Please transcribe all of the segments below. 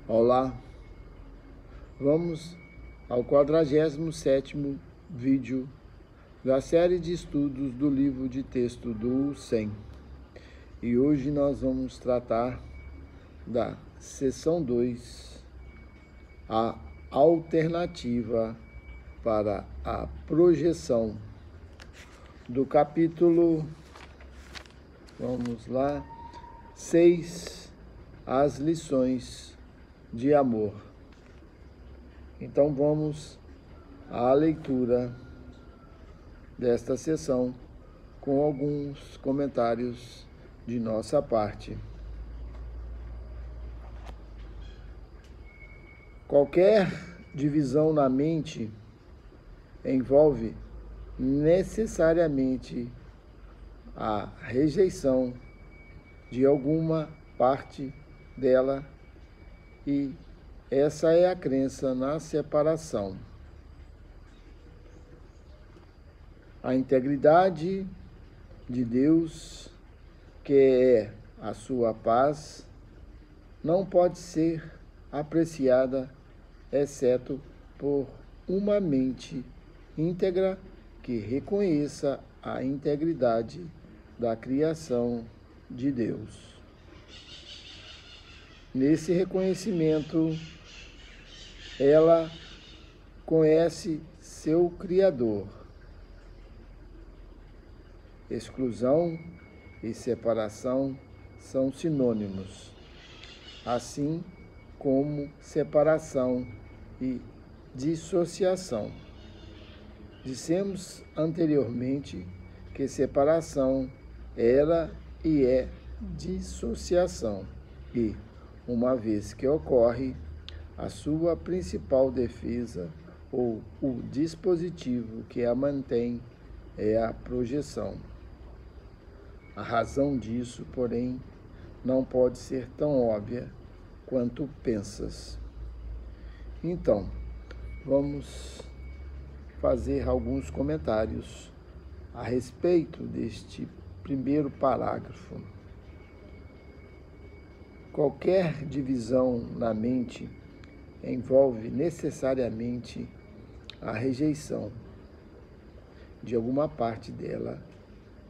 Olá, vamos ao 47º vídeo da série de estudos do livro de texto do 100. E hoje nós vamos tratar da seção 2, a alternativa para a projeção do capítulo, vamos lá, 6, as lições de amor. Então vamos à leitura desta sessão com alguns comentários de nossa parte. Qualquer divisão na mente envolve necessariamente a rejeição de alguma parte dela, e essa é a crença na separação. A integridade de Deus, que é a sua paz, não pode ser apreciada exceto por uma mente íntegra que reconheça a integridade da criação de Deus. Nesse reconhecimento, ela conhece seu Criador. Exclusão e separação são sinônimos, assim como separação e dissociação. Dissemos anteriormente que separação era e é dissociação, e, uma vez que ocorre, a sua principal defesa ou o dispositivo que a mantém é a projeção. A razão disso, porém, não pode ser tão óbvia quanto pensas. Então, vamos fazer alguns comentários a respeito deste primeiro parágrafo. Qualquer divisão na mente envolve necessariamente a rejeição de alguma parte dela,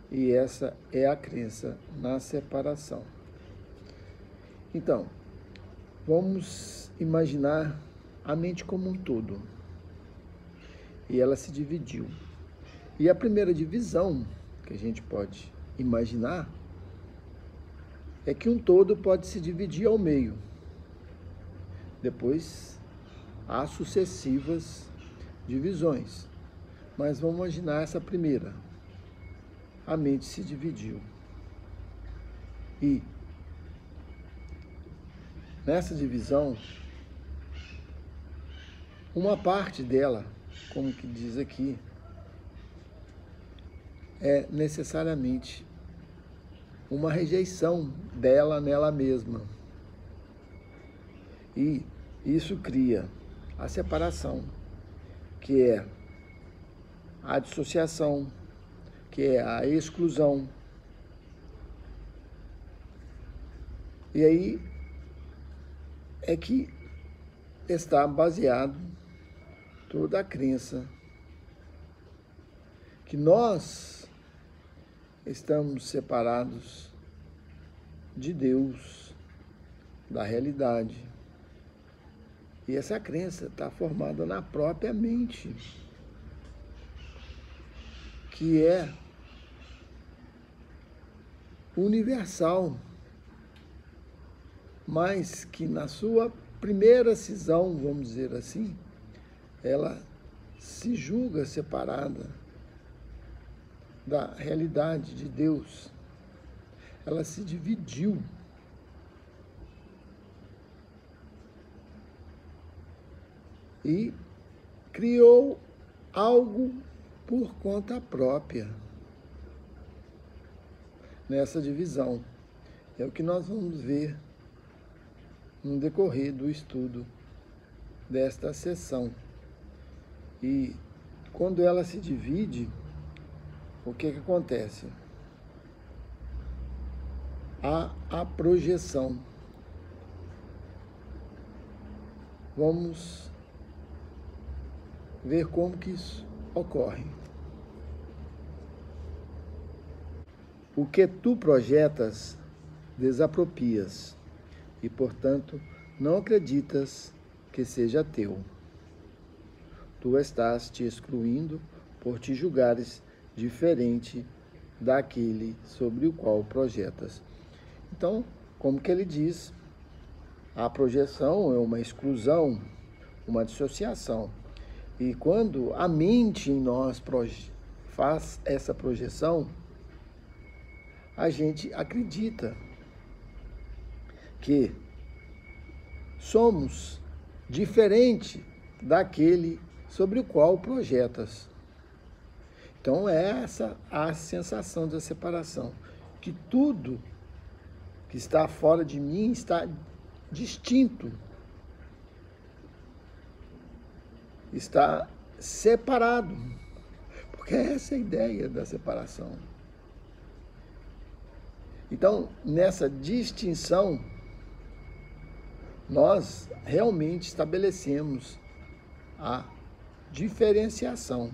e essa é a crença na separação. Então, vamos imaginar a mente como um todo, e ela se dividiu. E a primeira divisão que a gente pode imaginar é que um todo pode se dividir ao meio. Depois, há sucessivas divisões. Mas vamos imaginar essa primeira. A mente se dividiu. E nessa divisão, uma parte dela, como que diz aqui, é necessariamente uma rejeição dela nela mesma. E isso cria a separação, que é a dissociação, que é a exclusão. E aí é que está baseado toda a crença que nós estamos separados de Deus, da realidade. E essa crença está formada na própria mente, que é universal, mas que na sua primeira cisão, vamos dizer assim, ela se julga separada da realidade de Deus. Ela se dividiu. E criou algo por conta própria nessa divisão. É o que nós vamos ver no decorrer do estudo desta sessão. E quando ela se divide, o que acontece? Há a projeção. Vamos ver como que isso ocorre. O que tu projetas, desaproprias, e, portanto, não acreditas que seja teu. Tu estás te excluindo por te julgares diferente daquele sobre o qual projetas. Então, como que ele diz, a projeção é uma exclusão, uma dissociação. E quando a mente em nós faz essa projeção, a gente acredita que somos diferente daquele sobre o qual projetas. Então é essa a sensação da separação, que tudo que está fora de mim está distinto, está separado, porque essa é a ideia da separação. Então, nessa distinção, nós realmente estabelecemos a diferenciação.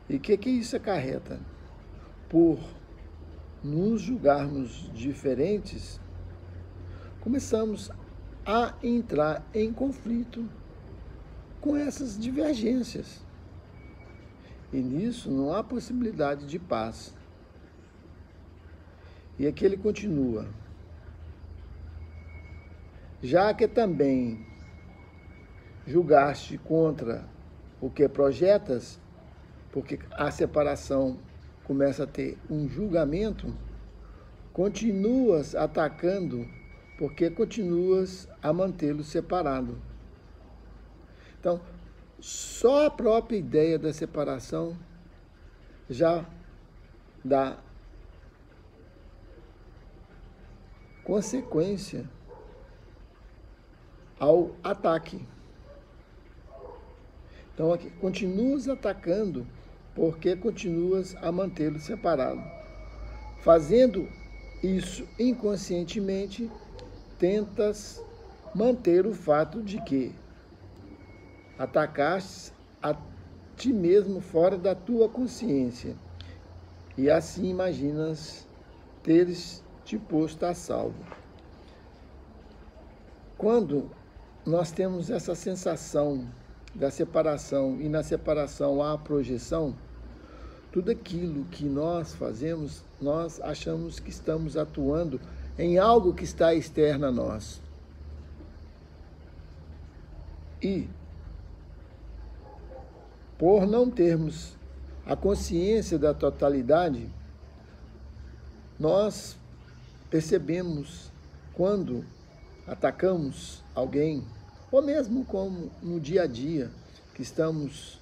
E o que isso acarreta? Por nos julgarmos diferentes, começamos a entrar em conflito com essas divergências. E nisso não há possibilidade de paz. E aqui ele continua. Já que também julgaste contra o que projetas, porque a separação começa a ter um julgamento, continuas atacando, porque continuas a mantê-lo separado. Então, só a própria ideia da separação já dá consequência ao ataque. Então, aqui, continuas atacando porque continuas a mantê-lo separado. Fazendo isso inconscientemente, tentas manter o fato de que atacaste a ti mesmo fora da tua consciência. E assim imaginas teres te posto a salvo. Quando nós temos essa sensação da separação e na separação há a projeção, tudo aquilo que nós fazemos, nós achamos que estamos atuando em algo que está externo a nós. E, por não termos a consciência da totalidade, nós percebemos quando atacamos alguém, ou mesmo como no dia a dia, que estamos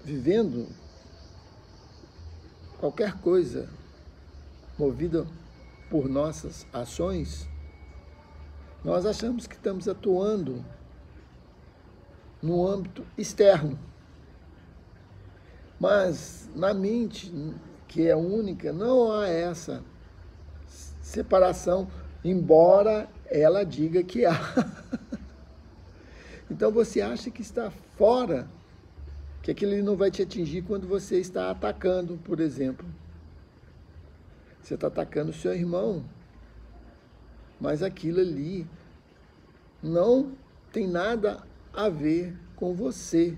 vivendo qualquer coisa movida por nossas ações, nós achamos que estamos atuando no âmbito externo. Mas na mente, que é única, não há essa separação, embora ela diga que há. Então você acha que está fora, que aquilo não vai te atingir quando você está atacando, por exemplo. Você está atacando o seu irmão, mas aquilo ali não tem nada a ver com você.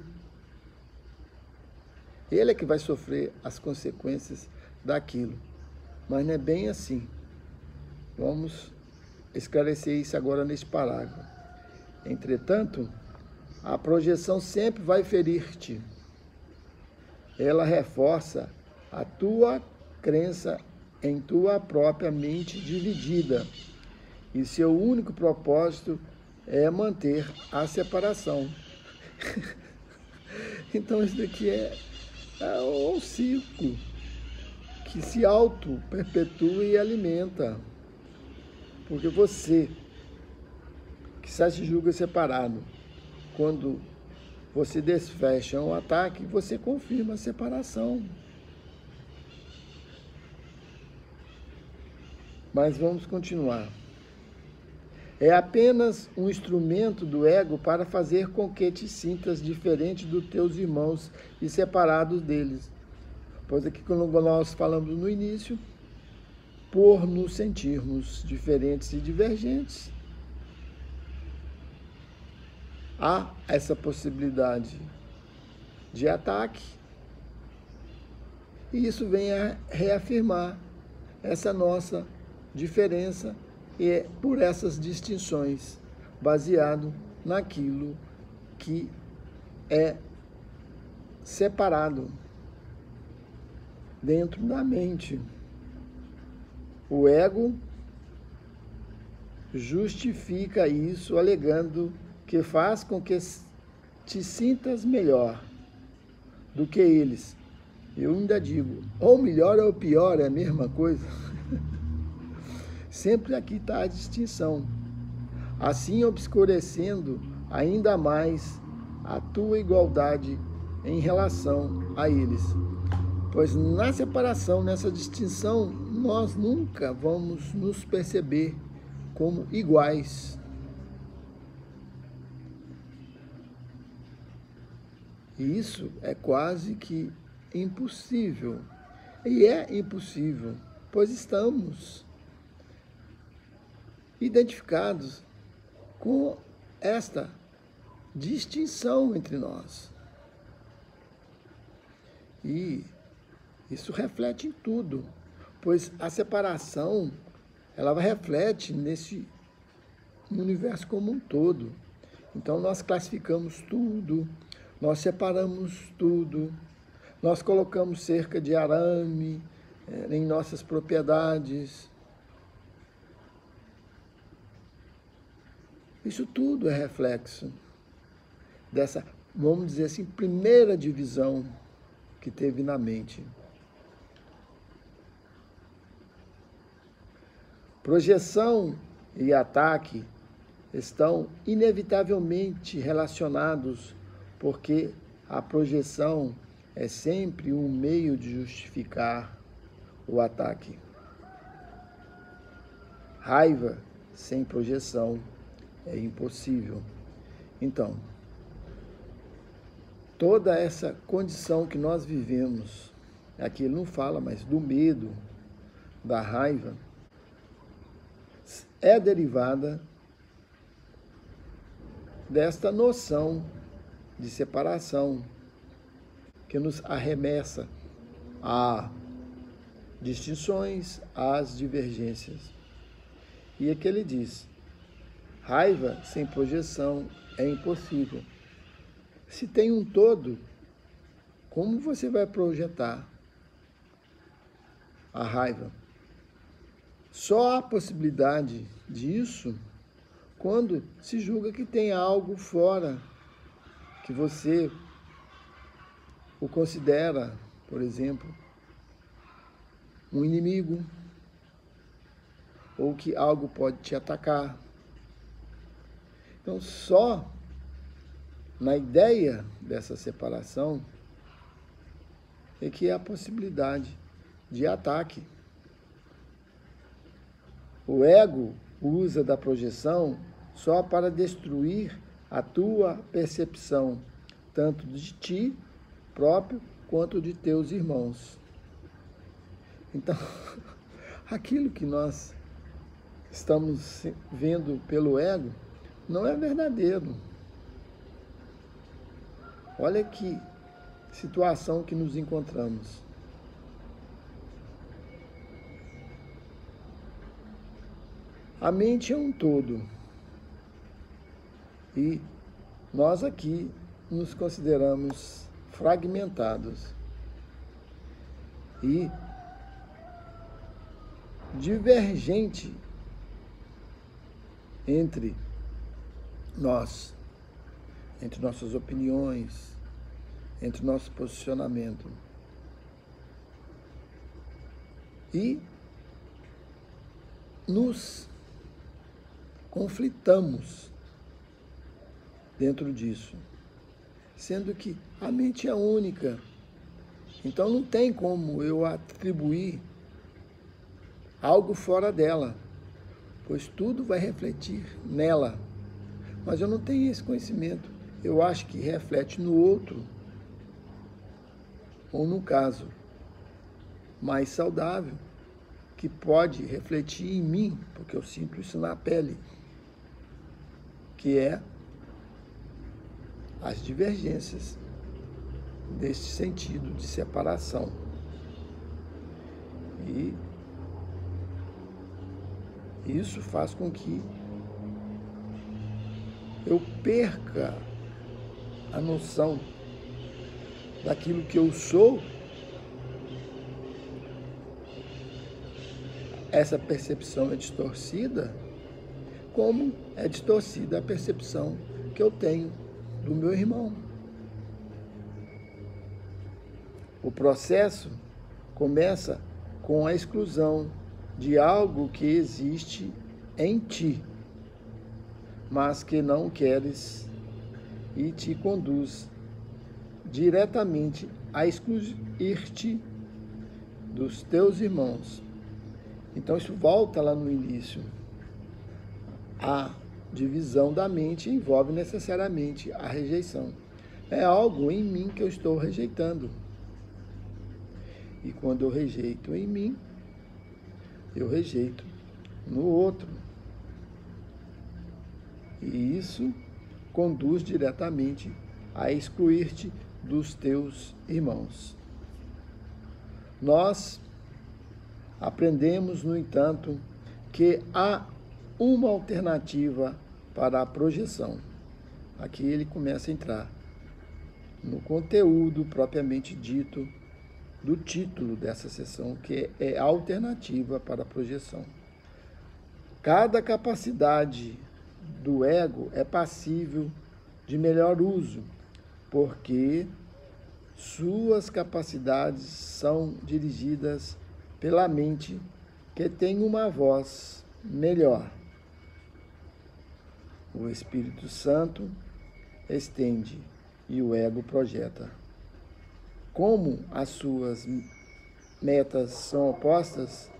Ele é que vai sofrer as consequências daquilo. Mas não é bem assim. Vamos esclarecer isso agora neste parágrafo. Entretanto, a projeção sempre vai ferir-te. Ela reforça a tua crença em tua própria mente dividida. E seu único propósito é manter a separação. Então isso daqui é um ciclo que se auto-perpetua e alimenta. Porque você, que se julga separado, quando você desfecha um ataque, você confirma a separação. Mas vamos continuar. É apenas um instrumento do ego para fazer com que te sintas diferente dos teus irmãos e separado deles. Pois aqui, quando nós falamos no início, por nos sentirmos diferentes e divergentes, há essa possibilidade de ataque. E isso vem a reafirmar essa nossa diferença e por essas distinções, baseado naquilo que é separado dentro da mente. O ego justifica isso alegando que faz com que te sintas melhor do que eles. Eu ainda digo, ou melhor ou pior, é a mesma coisa. Sempre aqui está a distinção, assim obscurecendo ainda mais a tua igualdade em relação a eles. Pois na separação, nessa distinção, nós nunca vamos nos perceber como iguais. E isso é quase que impossível. E é impossível, pois estamos identificados com esta distinção entre nós. E isso reflete em tudo, pois a separação, ela reflete nesse universo como um todo. Então nós classificamos tudo, nós separamos tudo, nós colocamos cerca de arame em nossas propriedades. Isso tudo é reflexo dessa, vamos dizer assim, primeira divisão que teve na mente. Projeção e ataque estão inevitavelmente relacionados, porque a projeção é sempre um meio de justificar o ataque. Raiva sem projeção é impossível. Então, toda essa condição que nós vivemos, aqui ele não fala, mas do medo, da raiva, é derivada desta noção de separação que nos arremessa a distinções, às divergências. E aqui ele diz: raiva sem projeção é impossível. Se tem um todo, como você vai projetar a raiva? Só há possibilidade disso quando se julga que tem algo fora, que você o considera, por exemplo, um inimigo, ou que algo pode te atacar. Então, só na ideia dessa separação é que há a possibilidade de ataque. O ego usa da projeção só para destruir a tua percepção, tanto de ti próprio quanto de teus irmãos. Então, aquilo que nós estamos vendo pelo ego não é verdadeiro. Olha que situação que nos encontramos. A mente é um todo. E nós aqui nos consideramos fragmentados e divergente entre nós, entre nossas opiniões, entre nosso posicionamento. E nos conflitamos dentro disso, sendo que a mente é única. Então não tem como eu atribuir algo fora dela, pois tudo vai refletir nela. Mas eu não tenho esse conhecimento. Eu acho que reflete no outro, ou no caso mais saudável, que pode refletir em mim, porque eu sinto isso na pele, que é as divergências desse sentido de separação. E isso faz com que eu perca a noção daquilo que eu sou. Essa percepção é distorcida, como é distorcida a percepção que eu tenho do meu irmão. O processo começa com a exclusão de algo que existe em ti, mas que não queres, e te conduz diretamente a excluir-te dos teus irmãos. Então isso volta lá no início. A divisão da mente envolve necessariamente a rejeição. É algo em mim que eu estou rejeitando. E quando eu rejeito em mim, eu rejeito no outro. E isso conduz diretamente a excluir-te dos teus irmãos. Nós aprendemos, no entanto, que há uma alternativa para a projeção. Aqui ele começa a entrar no conteúdo propriamente dito do título dessa sessão, que é alternativa para a projeção. Cada capacidade do ego é passível de melhor uso, porque suas capacidades são dirigidas pela mente, que tem uma voz melhor. O Espírito Santo estende e o ego projeta. Como as suas metas são opostas,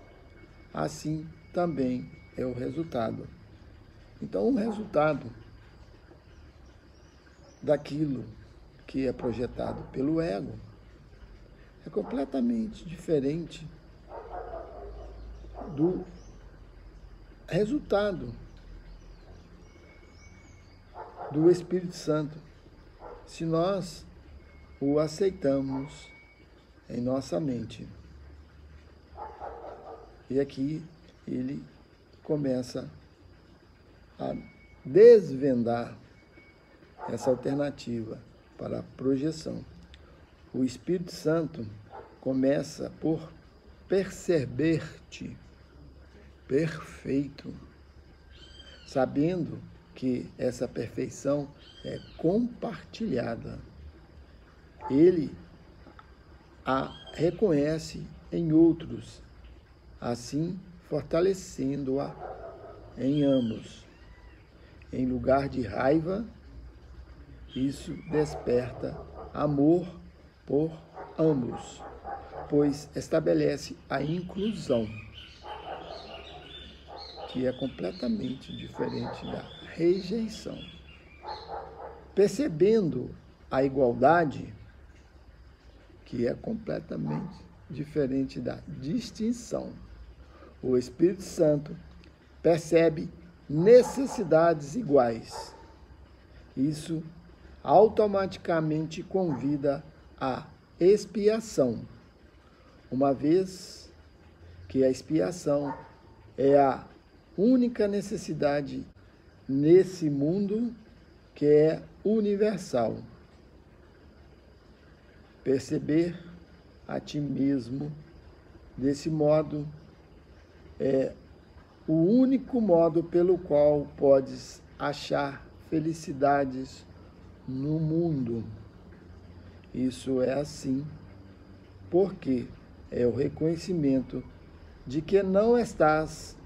assim também é o resultado. Então, o resultado daquilo que é projetado pelo ego é completamente diferente do resultado do Espírito Santo, se nós o aceitamos em nossa mente. E aqui ele começa a desvendar essa alternativa para a projeção. O Espírito Santo começa por perceber-te perfeito, sabendo que essa perfeição é compartilhada. Ele a reconhece em outros, assim fortalecendo-a em ambos. Em lugar de raiva, isso desperta amor por ambos, pois estabelece a inclusão, que é completamente diferente da rejeição. Percebendo a igualdade, que é completamente diferente da distinção, o Espírito Santo percebe necessidades iguais. Isso automaticamente convida à expiação, uma vez que a expiação é a única necessidade nesse mundo que é universal. Perceber a ti mesmo desse modo é o único modo pelo qual podes achar felicidades no mundo. Isso é assim porque é o reconhecimento de que não estás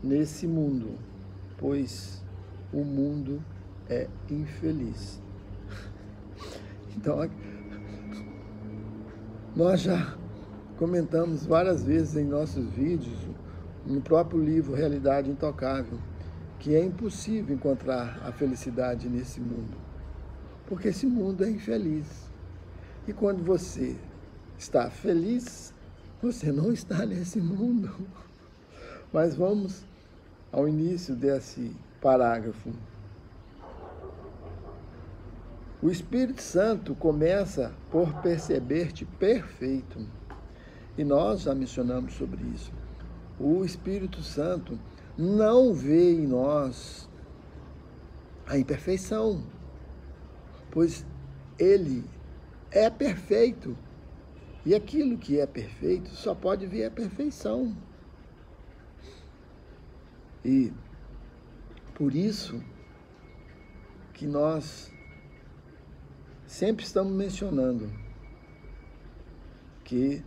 nesse mundo, pois o mundo é infeliz. Então, nós já comentamos várias vezes em nossos vídeos no próprio livro Realidade Intocável, que é impossível encontrar a felicidade nesse mundo, porque esse mundo é infeliz. E quando você está feliz, você não está nesse mundo. Mas vamos ao início desse parágrafo. O Espírito Santo começa por perceber-te perfeito. E nós já mencionamos sobre isso. O Espírito Santo não vê em nós a imperfeição, pois ele é perfeito. E aquilo que é perfeito só pode vir a perfeição. E por isso que nós sempre estamos mencionando que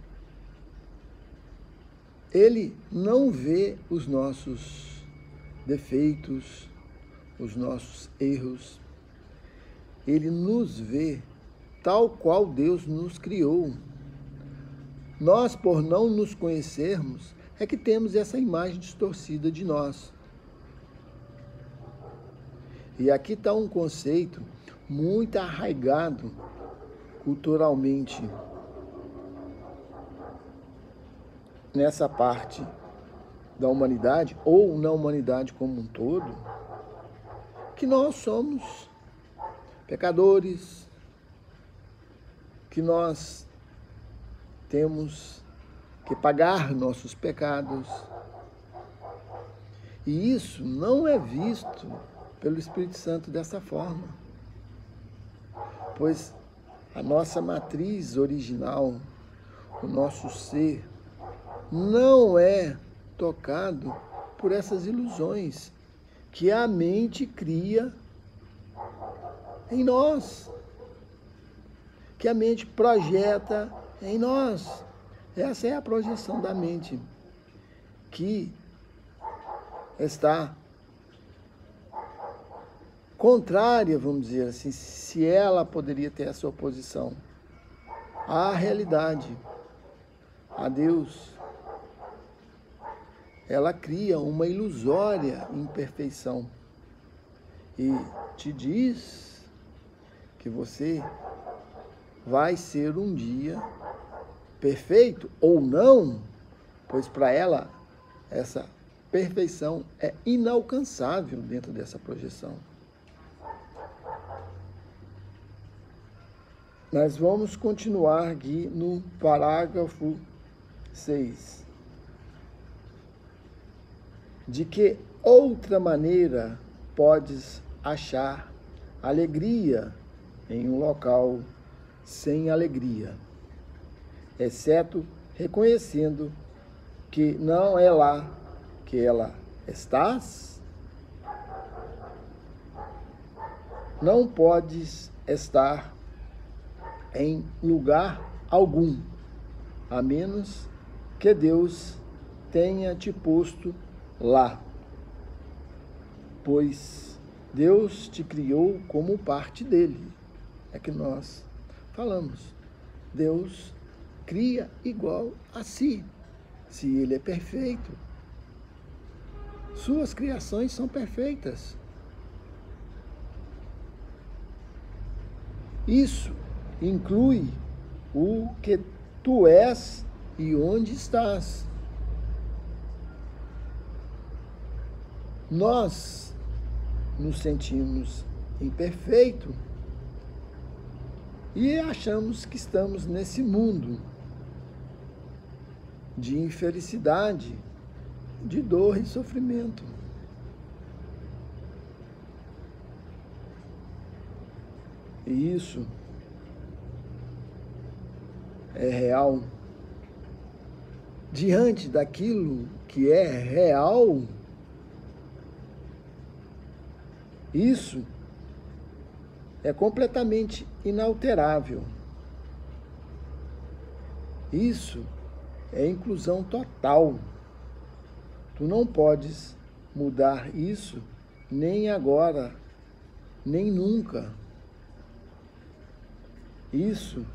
ele não vê os nossos defeitos, os nossos erros. Ele nos vê tal qual Deus nos criou. Nós, por não nos conhecermos, é que temos essa imagem distorcida de nós. E aqui está um conceito muito arraigado culturalmente nessa parte da humanidade, ou na humanidade como um todo, que nós somos pecadores, que nós temos que pagar nossos pecados. E isso não é visto pelo Espírito Santo dessa forma, pois a nossa matriz original, o nosso ser, não é tocado por essas ilusões que a mente cria em nós, que a mente projeta em nós. Essa é a projeção da mente, que está contrária, vamos dizer assim, se ela poderia ter essa oposição à realidade, a Deus. Ela cria uma ilusória imperfeição e te diz que você vai ser um dia perfeito ou não, pois para ela essa perfeição é inalcançável dentro dessa projeção. Nós vamos continuar aqui no parágrafo 6. De que outra maneira podes achar alegria em um local sem alegria, exceto reconhecendo que não é lá que ela estás? Não podes estar em lugar algum, a menos que Deus tenha te posto lá, pois Deus te criou como parte dele. É que nós falamos, Deus cria igual a si, se ele é perfeito. Suas criações são perfeitas. Isso inclui o que tu és e onde estás. Nós nos sentimos imperfeitos e achamos que estamos nesse mundo de infelicidade, de dor e sofrimento. E isso é real. Diante daquilo que é real, isso é completamente inalterável. Isso é inclusão total. Tu não podes mudar isso nem agora, nem nunca. Isso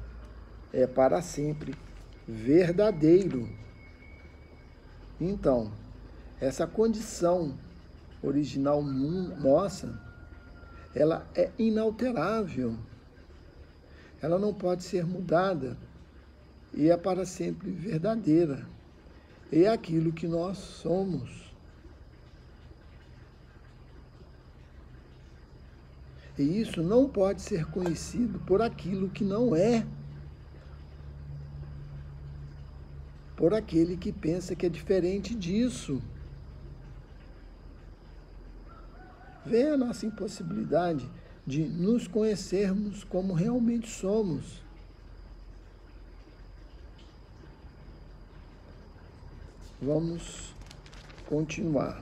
é para sempre verdadeiro. Então, essa condição original nossa, ela é inalterável. Ela não pode ser mudada e é para sempre verdadeira. É aquilo que nós somos. E isso não pode ser conhecido por aquilo que não é. Por aquele que pensa que é diferente disso. Vê a nossa impossibilidade de nos conhecermos como realmente somos. Vamos continuar.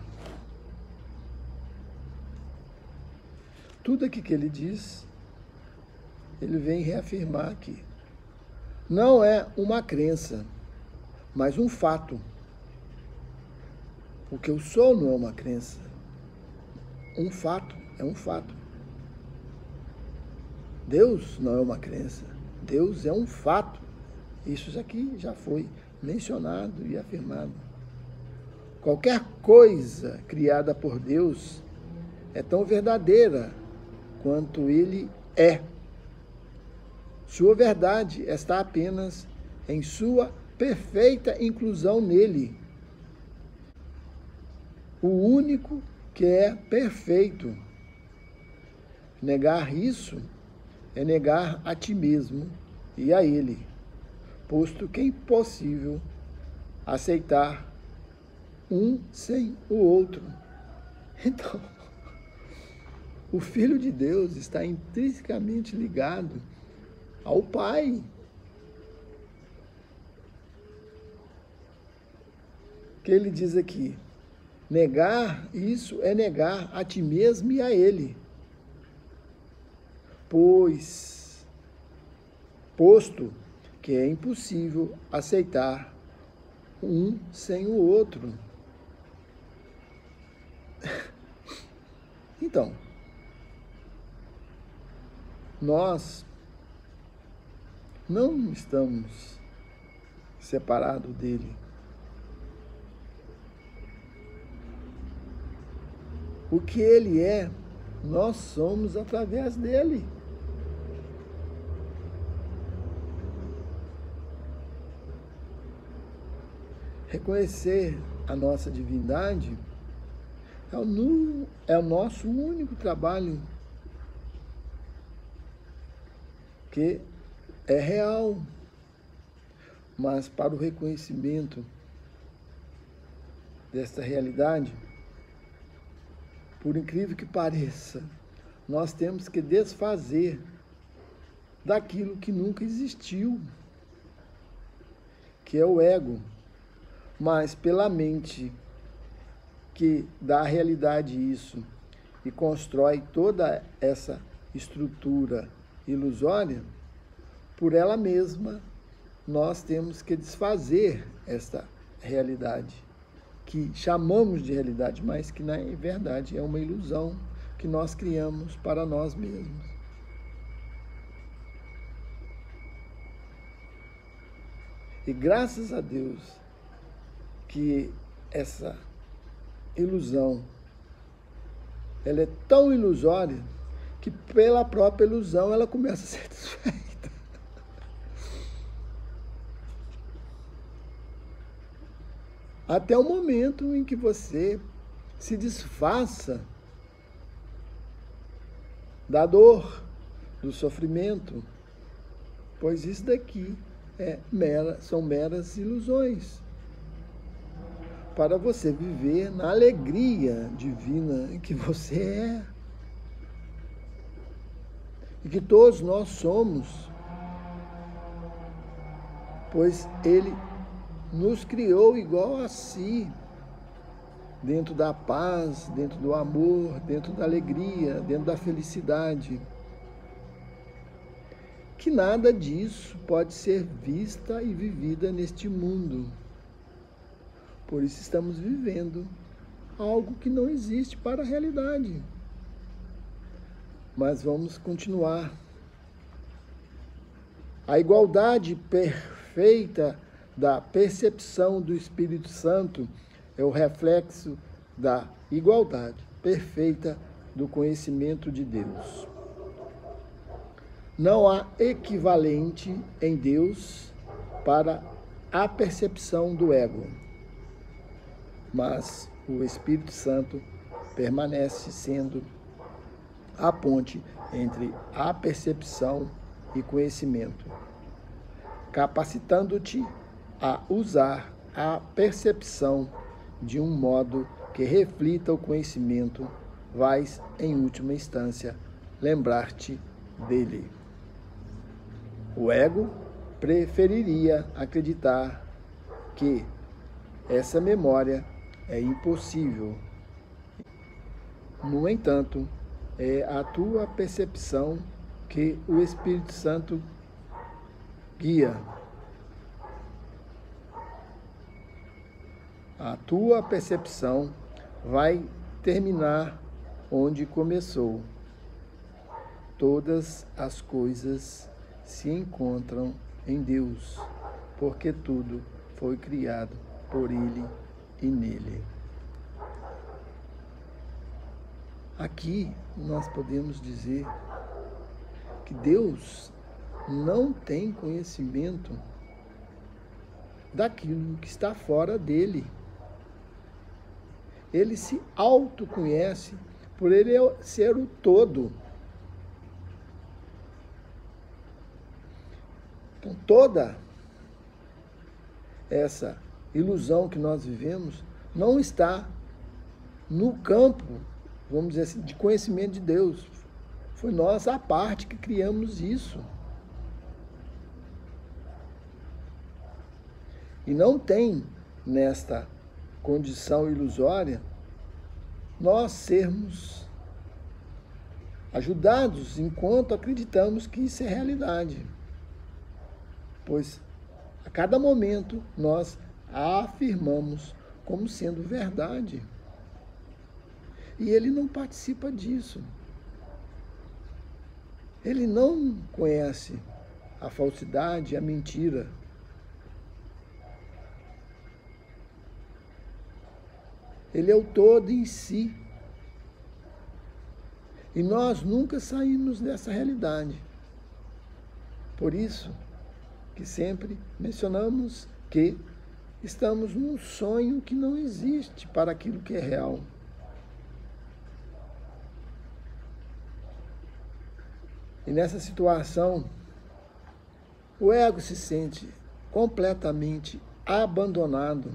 Tudo aqui que ele diz, ele vem reafirmar aqui. Não é uma crença, mas um fato. O que eu sou não é uma crença. Um fato, é um fato. Deus não é uma crença. Deus é um fato. Isso aqui já foi mencionado e afirmado. Qualquer coisa criada por Deus é tão verdadeira quanto Ele é. Sua verdade está apenas em sua perfeita inclusão nele. O único que é perfeito. Negar isso é negar a ti mesmo e a Ele, posto que é impossível aceitar um sem o outro. Então, o Filho de Deus está intrinsecamente ligado ao Pai. O que ele diz aqui? Negar isso é negar a ti mesmo e a Ele. Posto que é impossível aceitar um sem o outro. Então, nós não estamos separados dele. O que ele é, nós somos através dele. Reconhecer a nossa divindade é o nosso único trabalho que é real, mas para o reconhecimento desta realidade, por incrível que pareça, nós temos que desfazer daquilo que nunca existiu, que é o ego, mas pela mente que dá à realidade isso e constrói toda essa estrutura ilusória, por ela mesma nós temos que desfazer esta realidade, que chamamos de realidade, mas que na verdade é uma ilusão que nós criamos para nós mesmos. E graças a Deus que essa ilusão, ela é tão ilusória que pela própria ilusão ela começa a ser desfeita. Até o momento em que você se desfaça da dor, do sofrimento, pois isso daqui são meras ilusões, para você viver na alegria divina que você é, e que todos nós somos, pois Ele nos criou igual a si, dentro da paz, dentro do amor, dentro da alegria, dentro da felicidade. Que nada disso pode ser vista e vivida neste mundo. Por isso estamos vivendo algo que não existe para a realidade. Mas vamos continuar. A igualdade perfeita da percepção do Espírito Santo é o reflexo da igualdade perfeita do conhecimento de Deus. Não há equivalente em Deus para a percepção do ego, mas o Espírito Santo permanece sendo a ponte entre a percepção e conhecimento, capacitando-te a usar a percepção de um modo que reflita o conhecimento, vais, em última instância, lembrar-te dele. O ego preferiria acreditar que essa memória é impossível. No entanto, é a tua percepção que o Espírito Santo guia. A tua percepção vai terminar onde começou. Todas as coisas se encontram em Deus, porque tudo foi criado por Ele e nele. Aqui nós podemos dizer que Deus não tem conhecimento daquilo que está fora dele. Ele se autoconhece por ele ser o todo. Então, toda essa ilusão que nós vivemos não está no campo, vamos dizer assim, de conhecimento de Deus. Foi nós, a parte, que criamos isso. E não tem, nesta condição ilusória, nós sermos ajudados enquanto acreditamos que isso é realidade. Pois a cada momento nós a afirmamos como sendo verdade. E ele não participa disso. Ele não conhece a falsidade, a mentira. Ele é o todo em si. E nós nunca saímos dessa realidade. Por isso que sempre mencionamos que estamos num sonho que não existe para aquilo que é real. E nessa situação, o ego se sente completamente abandonado,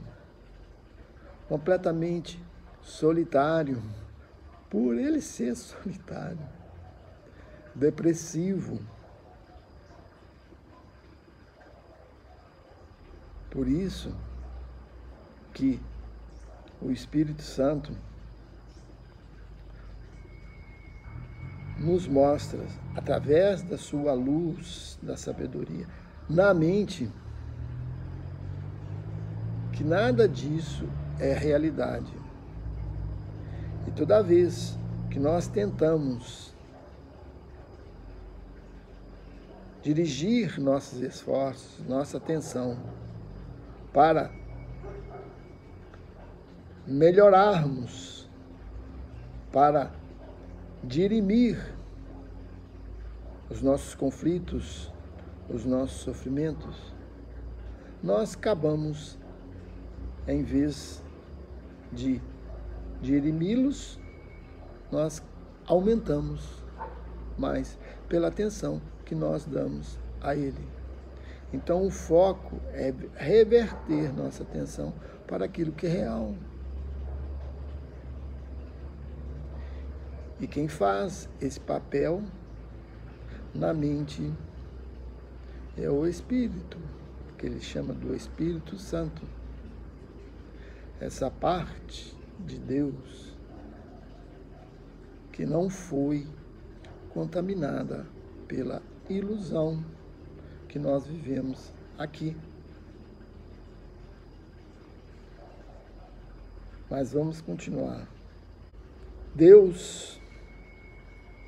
completamente solitário, por ele ser solitário, depressivo. Por isso que o Espírito Santo nos mostra, através da sua luz, da sabedoria, na mente, que nada disso é realidade. E toda vez que nós tentamos dirigir nossos esforços, nossa atenção para melhorarmos, para dirimir os nossos conflitos, os nossos sofrimentos, nós acabamos, em vez de dirimi-los, nós aumentamos mais pela atenção que nós damos a ele. Então o foco é reverter nossa atenção para aquilo que é real. E quem faz esse papel na mente é o Espírito, que ele chama do Espírito Santo. Essa parte de Deus que não foi contaminada pela ilusão que nós vivemos aqui. Mas vamos continuar. Deus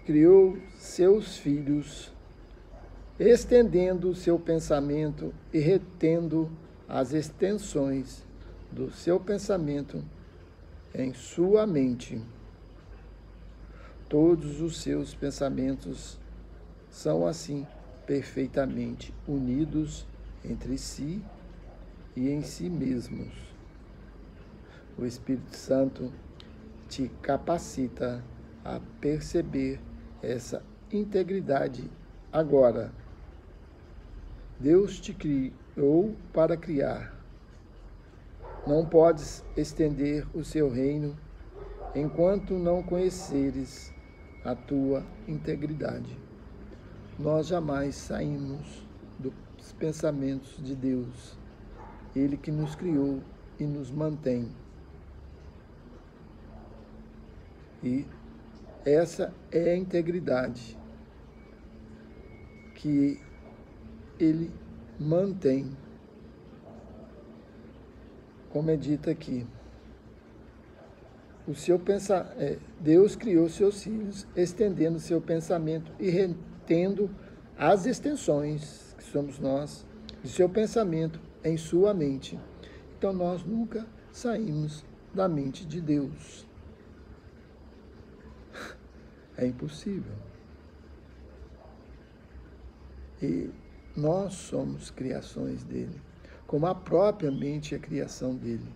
criou seus filhos, estendendo o seu pensamento e retendo as extensões do seu pensamento em sua mente. Todos os seus pensamentos são assim perfeitamente unidos entre si e em si mesmos. O Espírito Santo te capacita a perceber essa integridade agora. Deus te criou para criar. Não podes estender o seu reino enquanto não conheceres a tua integridade. Nós jamais saímos dos pensamentos de Deus. Ele que nos criou e nos mantém. E essa é a integridade que Ele mantém. Como é dito aqui, Deus criou seus filhos, estendendo seu pensamento e retendo as extensões, que somos nós, de seu pensamento em sua mente. Então nós nunca saímos da mente de Deus. É impossível. E nós somos criações dele, como a própria mente é criação dele.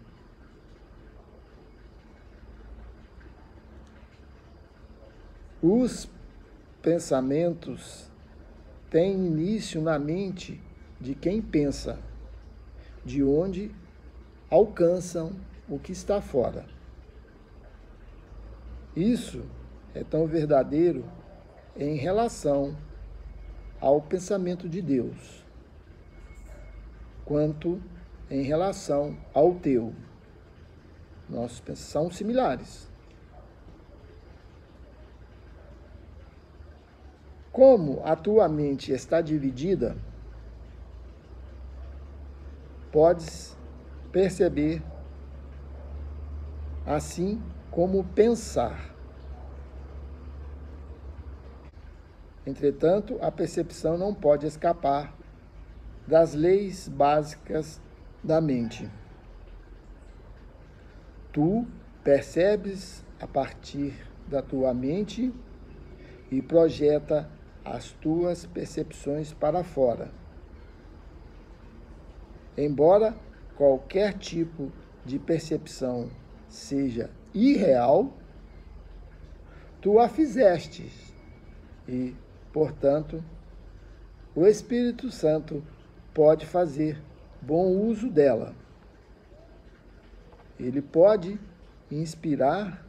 Os pensamentos têm início na mente de quem pensa, de onde alcançam o que está fora. Isso é tão verdadeiro em relação ao pensamento de Deus, quanto em relação ao teu. Nossos pensamentos são similares. Como a tua mente está dividida, podes perceber assim como pensar. Entretanto, a percepção não pode escapar das leis básicas da mente. Tu percebes a partir da tua mente e projeta as tuas percepções para fora. Embora qualquer tipo de percepção seja irreal, tu a fizestes e, portanto, o Espírito Santo pode fazer bom uso dela. Ele pode inspirar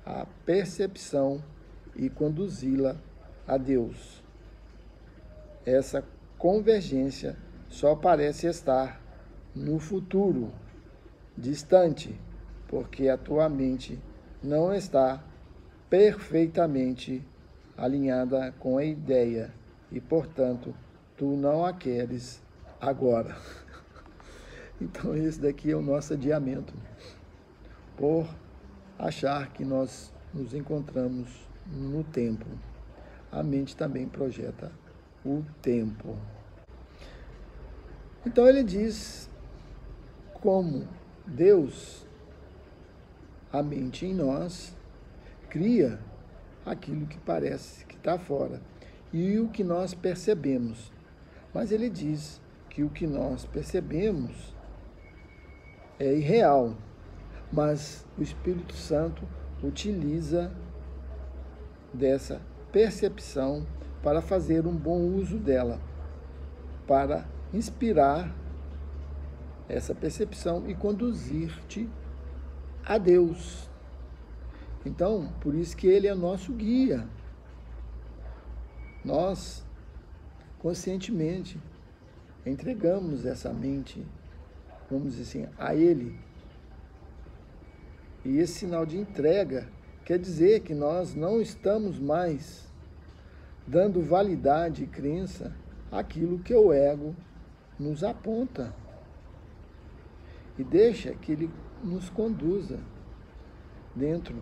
a percepção e conduzi-la a Deus. Essa convergência só parece estar no futuro, distante, porque a tua mente não está perfeitamente alinhada com a ideia e, portanto, tu não a queres agora. Então, esse daqui é o nosso adiamento, por achar que nós nos encontramos no tempo. A mente também projeta o tempo. Então, ele diz como Deus, a mente em nós, cria aquilo que parece que está fora e o que nós percebemos. Mas ele diz que o que nós percebemos é irreal, mas o Espírito Santo utiliza dessa percepção para fazer um bom uso dela, para inspirar essa percepção e conduzir-te a Deus. Então, por isso que ele é nosso guia. Nós, conscientemente, entregamos essa mente, vamos dizer assim, a ele. E esse sinal de entrega quer dizer que nós não estamos mais dando validade e crença àquilo que o ego nos aponta. E deixa que ele nos conduza dentro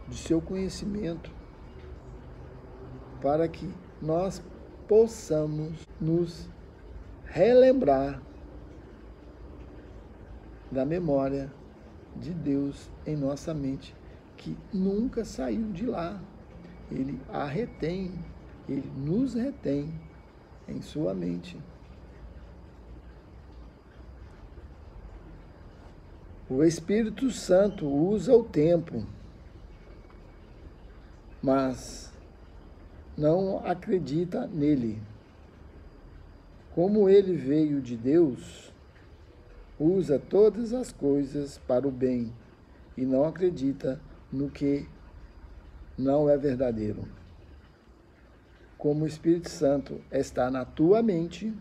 de seu conhecimento, para que nós possamos nos relembrar da memória de Deus em nossa mente, que nunca saiu de lá. Ele a retém, ele nos retém em sua mente. O Espírito Santo usa o tempo, mas não acredita nele. Como ele veio de Deus, usa todas as coisas para o bem e não acredita no que não é verdadeiro. Como o Espírito Santo está na tua mente,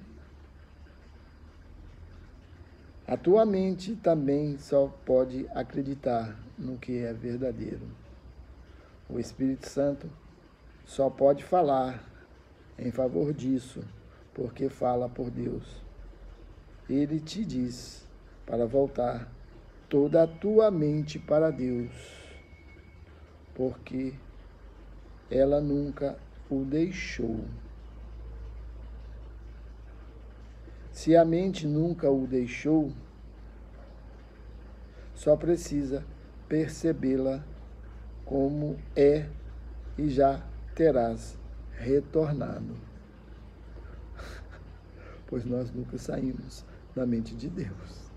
a tua mente também só pode acreditar no que é verdadeiro. O Espírito Santo só pode falar em favor disso, porque fala por Deus. Ele te diz para voltar toda a tua mente para Deus, porque ela nunca o deixou. Se a mente nunca o deixou, só precisa percebê-la como é e já terás retornado. Pois nós nunca saímos da mente de Deus.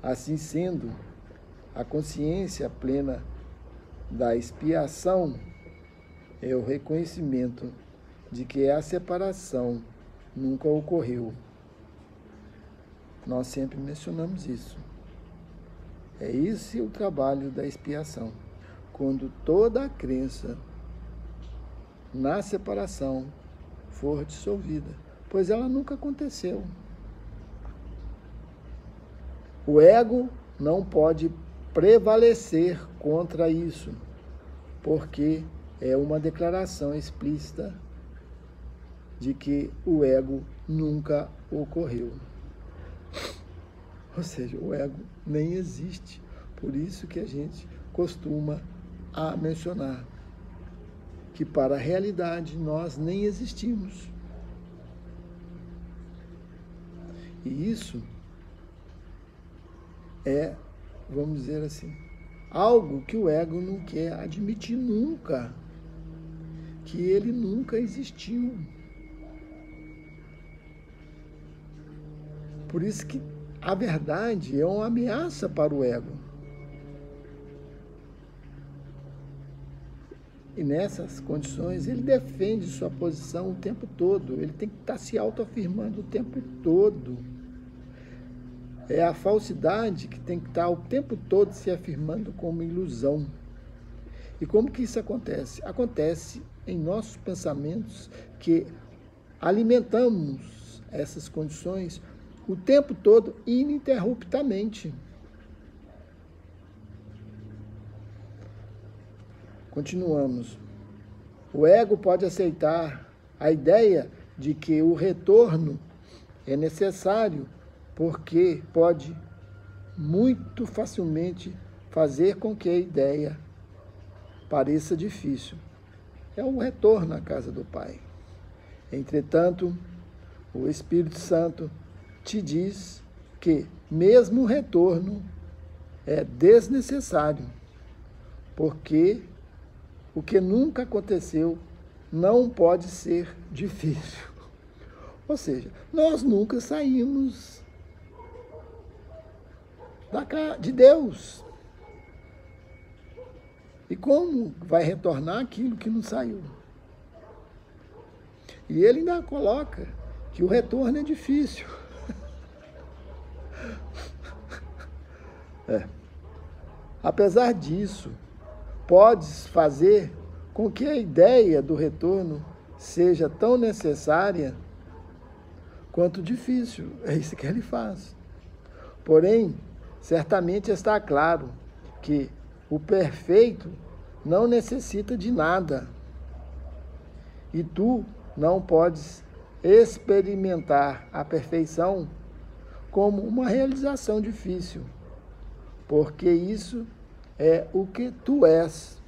Assim sendo, a consciência plena da expiação é o reconhecimento de que a separação nunca ocorreu. Nós sempre mencionamos isso. É esse o trabalho da expiação. Quando toda a crença na separação for dissolvida, pois ela nunca aconteceu. O ego não pode prevalecer contra isso, porque é uma declaração explícita de que o ego nunca ocorreu. Ou seja, o ego nem existe. Por isso que a gente costuma a mencionar que para a realidade nós nem existimos. E isso é, vamos dizer assim, algo que o ego não quer admitir nunca, que ele nunca existiu. Por isso que a verdade é uma ameaça para o ego. E nessas condições ele defende sua posição o tempo todo, ele tem que estar se autoafirmando o tempo todo. É a falsidade que tem que estar o tempo todo se afirmando como ilusão. E como que isso acontece? Acontece em nossos pensamentos que alimentamos essas condições o tempo todo, ininterruptamente. Continuamos. O ego pode aceitar a ideia de que o retorno é necessário, porque pode muito facilmente fazer com que a ideia pareça difícil. É o retorno à casa do Pai. Entretanto, o Espírito Santo te diz que mesmo o retorno é desnecessário, porque o que nunca aconteceu não pode ser difícil. Ou seja, nós nunca saímos de Deus. E como vai retornar aquilo que não saiu? E ele ainda coloca que o retorno é difícil. Apesar disso, podes fazer com que a ideia do retorno seja tão necessária quanto difícil. É isso que ele faz. Porém, certamente está claro que o perfeito não necessita de nada. E tu não podes experimentar a perfeição como uma realização difícil, porque isso é o que tu és.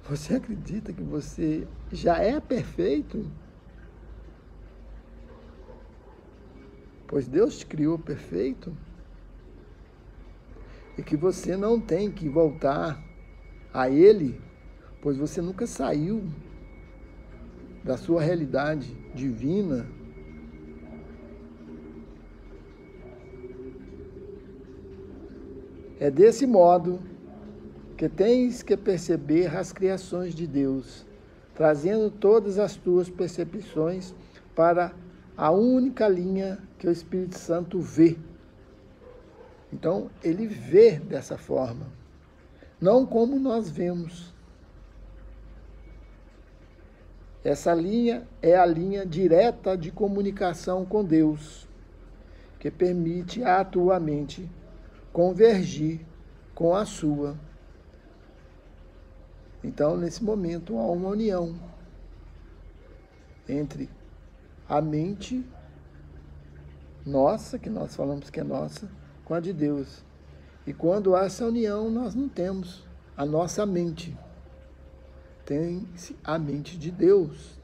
Você acredita que você já é perfeito? pois Deus te criou perfeito e que você não tem que voltar a Ele, pois você nunca saiu da sua realidade divina. É desse modo que tens que perceber as criações de Deus, trazendo todas as tuas percepções para a única linha que o Espírito Santo vê. Então, ele vê dessa forma, não como nós vemos. Essa linha é a linha direta de comunicação com Deus, que permite à tua mente convergir com a sua. Então, nesse momento, há uma união entre a mente nossa, que nós falamos que é nossa, com a de Deus. E quando há essa união, nós não temos a nossa mente. Tem-se a mente de Deus.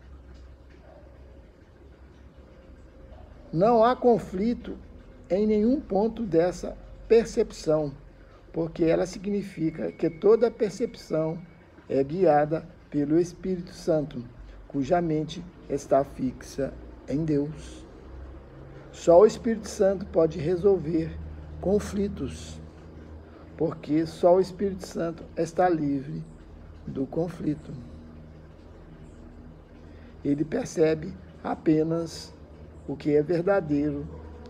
Não há conflito em nenhum ponto dessa percepção, porque ela significa que toda percepção é guiada pelo Espírito Santo, cuja mente está fixa em Deus. Só o Espírito Santo pode resolver conflitos, porque só o Espírito Santo está livre do conflito. Ele percebe apenas o que é verdadeiro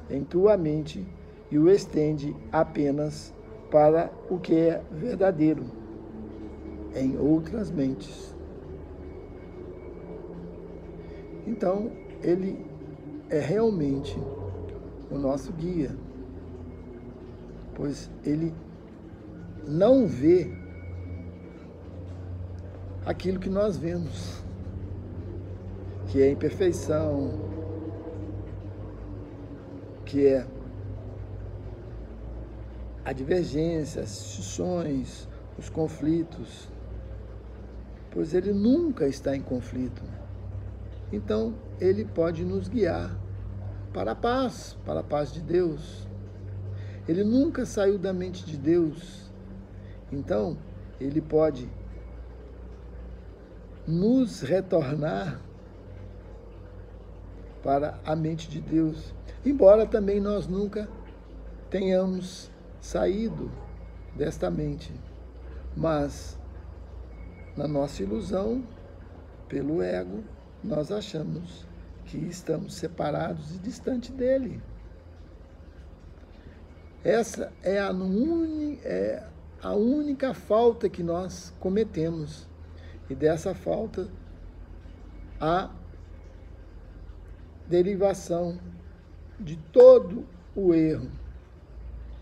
em tua mente e o estende apenas para o que é verdadeiro em outras mentes. Então, ele é realmente o nosso guia, pois ele não vê aquilo que nós vemos, que é a imperfeição, que é a divergência, as discussões, os conflitos, pois ele nunca está em conflito. Então, ele pode nos guiar para a paz de Deus. Ele nunca saiu da mente de Deus. Então, ele pode nos retornar para a mente de Deus, embora também nós nunca tenhamos saído desta mente, mas na nossa ilusão, pelo ego, nós achamos que estamos separados e distantes dele. Essa é a única falta que nós cometemos. E dessa falta, a derivação de todo o erro.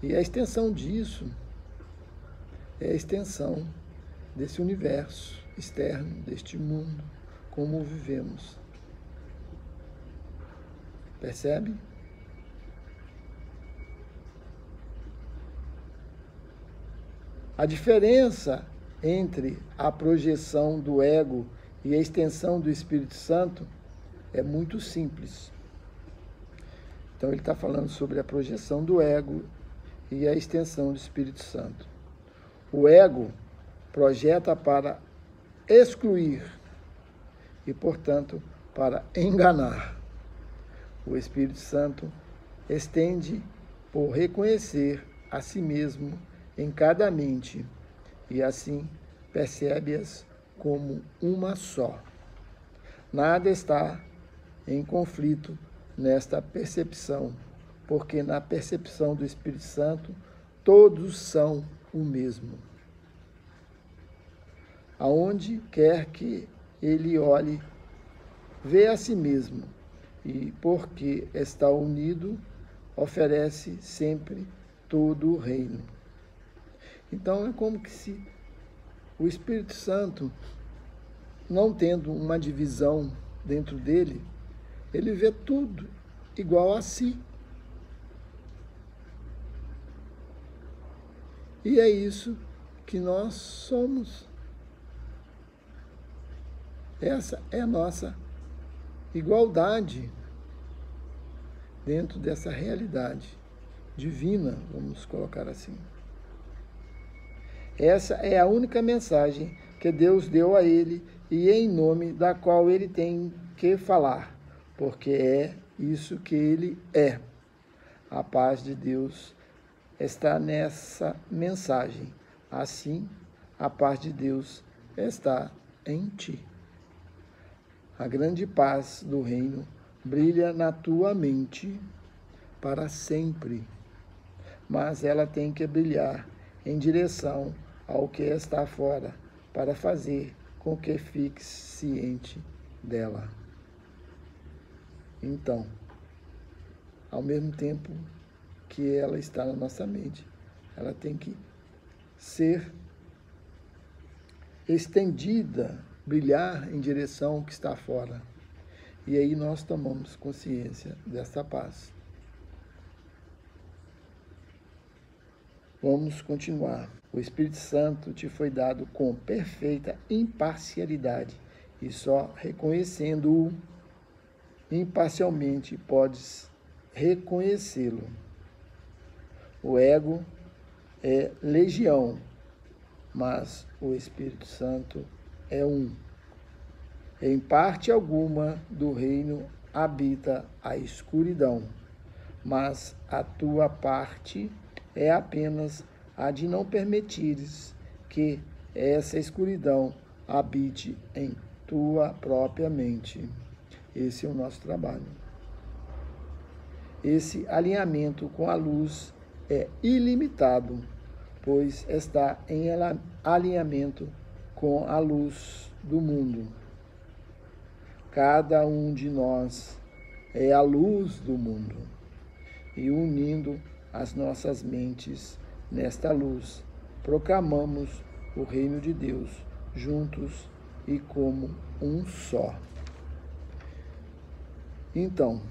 E a extensão disso é a extensão desse universo externo, deste mundo, como o vivemos. Percebe? A diferença entre a projeção do ego e a extensão do Espírito Santo é muito simples. Então, ele está falando sobre a projeção do ego e a extensão do Espírito Santo. O ego projeta para excluir e, portanto, para enganar. O Espírito Santo estende por reconhecer a si mesmo em cada mente e assim percebe-as como uma só. Nada está em conflito nesta percepção, porque na percepção do Espírito Santo todos são o mesmo. Aonde quer que ele olhe, vê a si mesmo e, porque está unido, oferece sempre todo o reino. Então, é como que se o Espírito Santo, não tendo uma divisão dentro dele, ele vê tudo igual a si. E é isso que nós somos. Essa é a nossa igualdade. dentro dessa realidade divina, vamos colocar assim. Essa é a única mensagem que Deus deu a ele e em nome da qual ele tem que falar, porque é isso que ele é. A paz de Deus está nessa mensagem. Assim, a paz de Deus está em ti. A grande paz do reino brilha na tua mente para sempre, mas ela tem que brilhar em direção ao que está fora, para fazer com que fique ciente dela. Então, ao mesmo tempo que ela está na nossa mente, ela tem que ser estendida, brilhar em direção ao que está fora. E aí nós tomamos consciência dessa paz. Vamos continuar. O Espírito Santo te foi dado com perfeita imparcialidade e só reconhecendo-o imparcialmente podes reconhecê-lo. O ego é legião, mas o Espírito Santo é um. Em parte alguma do reino habita a escuridão, mas a tua parte é apenas a de não permitires que essa escuridão habite em tua própria mente. Esse é o nosso trabalho. Esse alinhamento com a luz é ilimitado, pois está em alinhamento com a luz do mundo. Cada um de nós é a luz do mundo, e unindo as nossas mentes nesta luz, proclamamos o reino de Deus juntos e como um só. Então,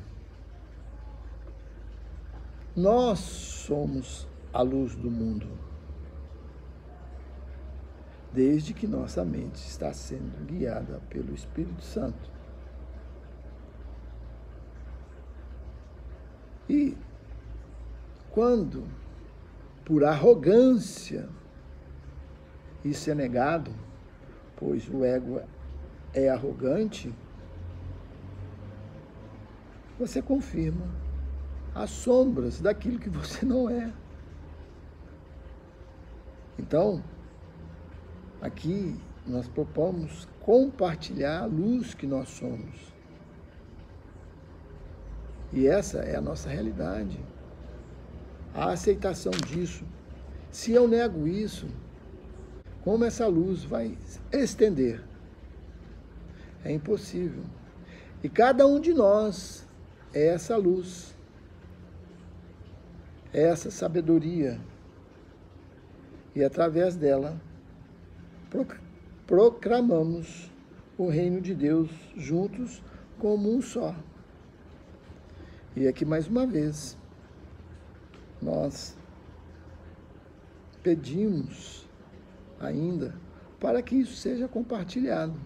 nós somos a luz do mundo, desde que nossa mente está sendo guiada pelo Espírito Santo. E quando, por arrogância, isso é negado, pois o ego é arrogante, você confirma as sombras daquilo que você não é. Então, aqui nós propomos compartilhar a luz que nós somos. E essa é a nossa realidade. A aceitação disso. Se eu nego isso, como essa luz vai estender? É impossível. E cada um de nós é essa luz, é essa sabedoria. E através dela, proclamamos o reino de Deus juntos como um só. E aqui mais uma vez, nós pedimos ainda para que isso seja compartilhado.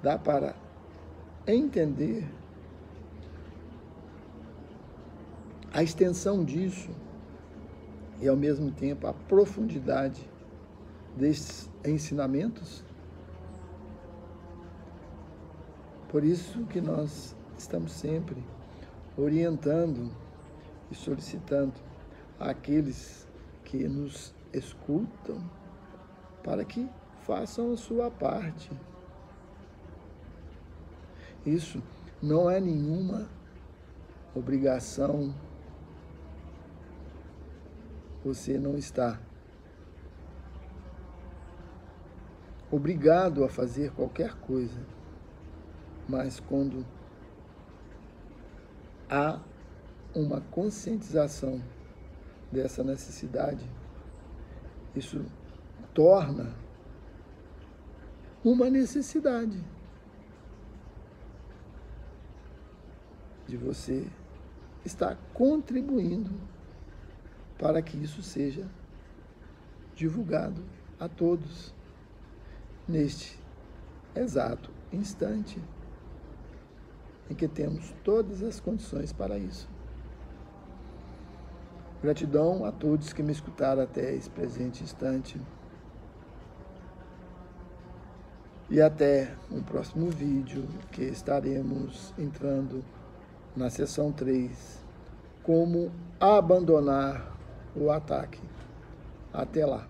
Dá para entender a extensão disso e, ao mesmo tempo, a profundidade desses ensinamentos? Por isso que nós estamos sempre orientando e solicitando àqueles que nos escutam para que façam a sua parte. Isso não é nenhuma obrigação. Você não está obrigado a fazer qualquer coisa, mas quando há uma conscientização dessa necessidade, isso torna uma necessidade de você estar contribuindo para que isso seja divulgado a todos neste exato instante. em que temos todas as condições para isso. Gratidão a todos que me escutaram até esse presente instante. E até um próximo vídeo, que estaremos entrando na sessão 3, como abandonar o ataque. Até lá.